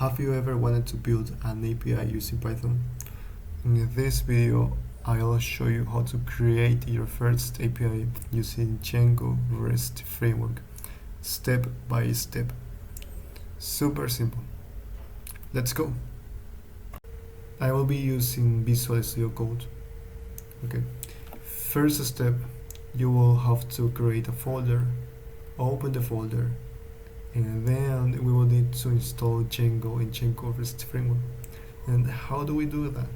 Have you ever wanted to build an API using Python? In this video, I'll show you how to create your first API using Django REST framework, step by step. Super simple. Let's go. I will be using Visual Studio Code. Okay. First step, you will have to create a folder, open the folder, and then we will need to install Django in Django REST framework. And how do we do that?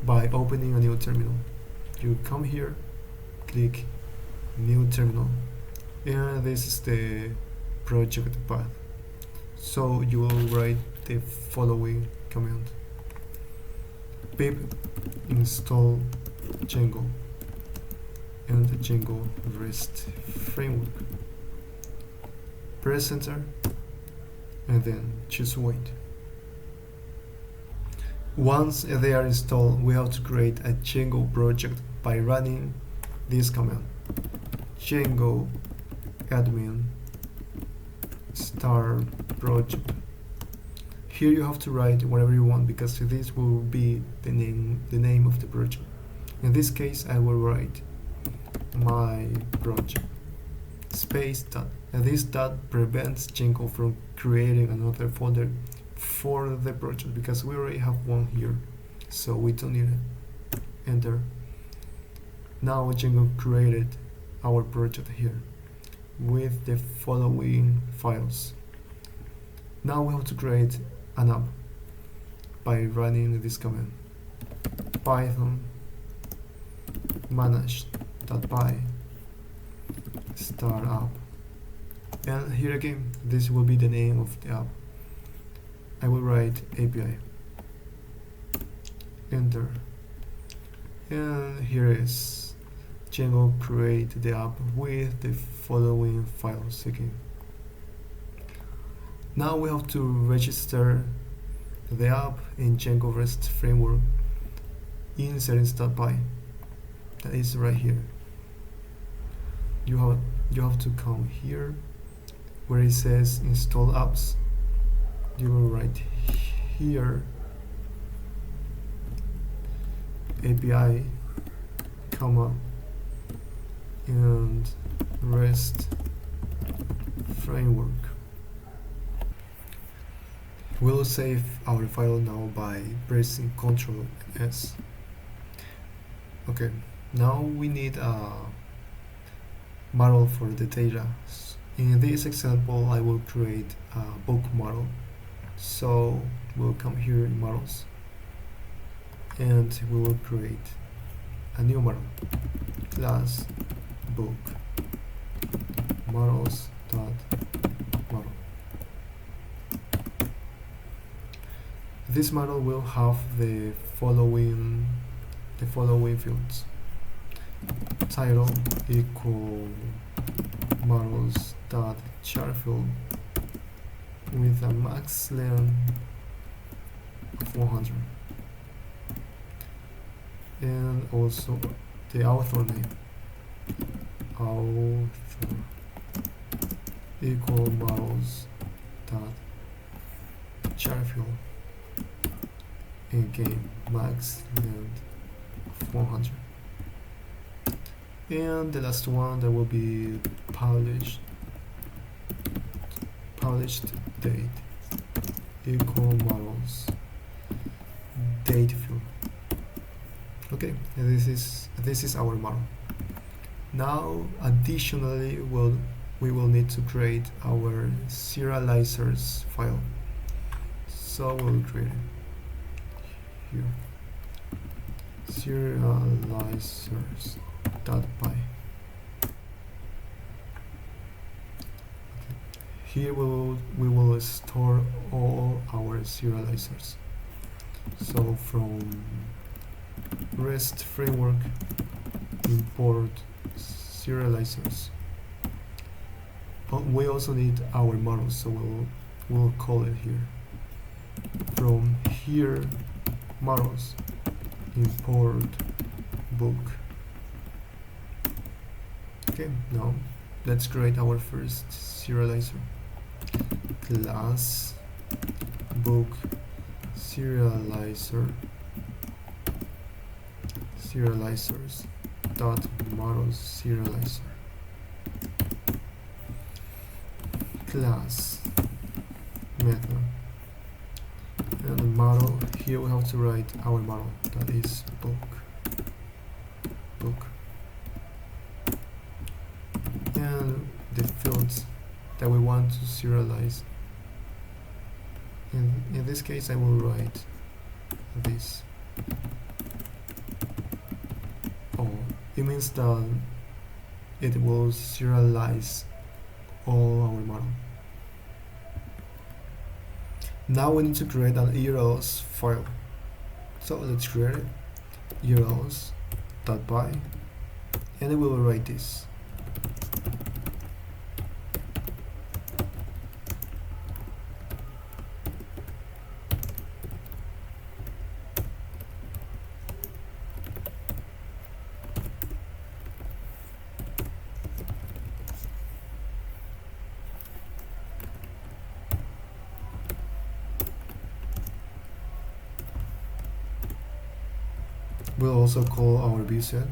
By opening a new terminal. You come here, click new terminal, and this is the project path. So you will write the following command: pip install Django and Django REST framework. Press enter and then choose wait. Once they are installed, we have to create a Django project by running this command: Django admin start project. Here you have to write whatever you want because this will be the name of the project. In this case, I will write my project space dot, and this dot prevents Django from creating another folder for the project because we already have one here, so we don't need it. Enter. Now Django created our project here with the following files. Now we have to create an app by running this command: python manage.py startup, and here again this will be the name of the app. I will write API, enter, and here is Django create the app with the following files again. Now we have to register the app in Django REST framework in settings.py. That is right here. You have to come here where it says install apps. You will write here API, comma, and REST framework. We'll save our file now by pressing Ctrl S. Okay, now we need a model for the data. In this example, I will create a book model. So we'll come here in models and we will create a new model, class book models dot model. This model will have the following fields: title equal models dot char field with a max length of 100, and also the author name, author equal models dot char field, again max length of 100, and the last one that will be published date equal models date field. Okay, and this is our model. Now additionally we will need to create our serializers file, so we'll create it here, serializers.py. Here we will store all our serializers. So from REST framework, import serializers. We also need our model, so we'll call it here. From here, models, import book. Okay, now let's create our first serializer. Class book serializers dot model serializer class method, and the model here we have to write our model, that is book, and the fields that we want to serialize. In this case I will write this. Oh, it means that it will serialize all our model. Now we need to create an URLs file. So let's create it. URLs.py, and we will write this. We'll also call our vset.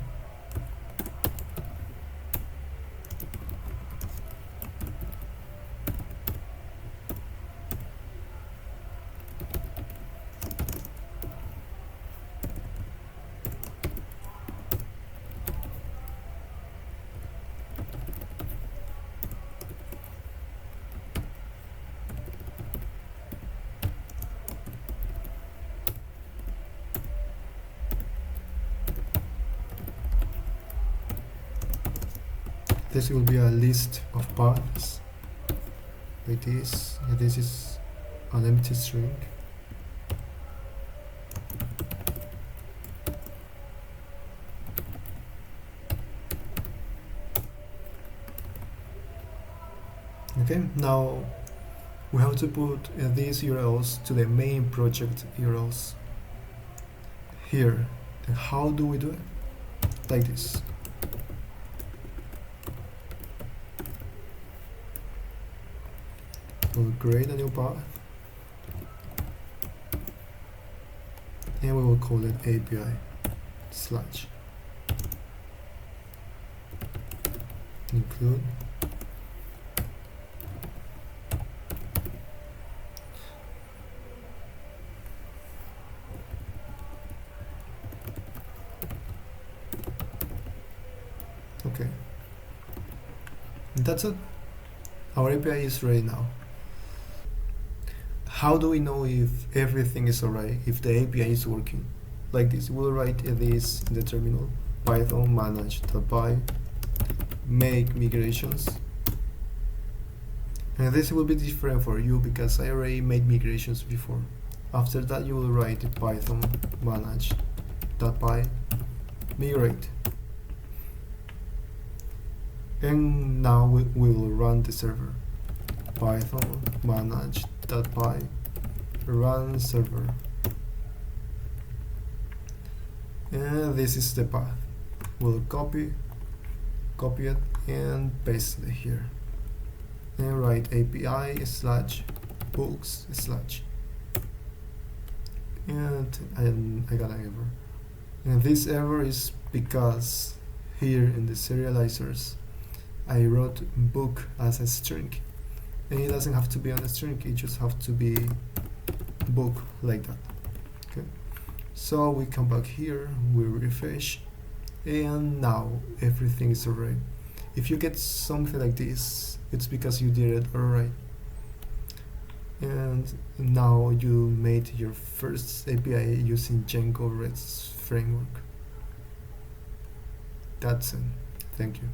This will be a list of paths like this, and this is an empty string. Okay, now we have to put these URLs to the main project URLs here. And how do we do it? Like this. We'll create a new path and we will call it API slash include okay, that's it. Our API is ready now. How do we know if everything is alright, if the API is working? Like this, we'll write this in the terminal, python manage.py make migrations, and this will be different for you because I already made migrations before. After that you will write python manage.py migrate, and now we will run the server, python manage.py run server, and this is the path. We'll copy it and paste it here, and write API slash books slash, and I got an error, and this error is because here in the serializers I wrote book as a string, and it doesn't have to be on a string, it just have to be book like that. Okay, so we come back here, we refresh, and now everything is alright. If you get something like this, it's because you did it alright, and now you made your first API using Django REST framework. That's it. Thank you.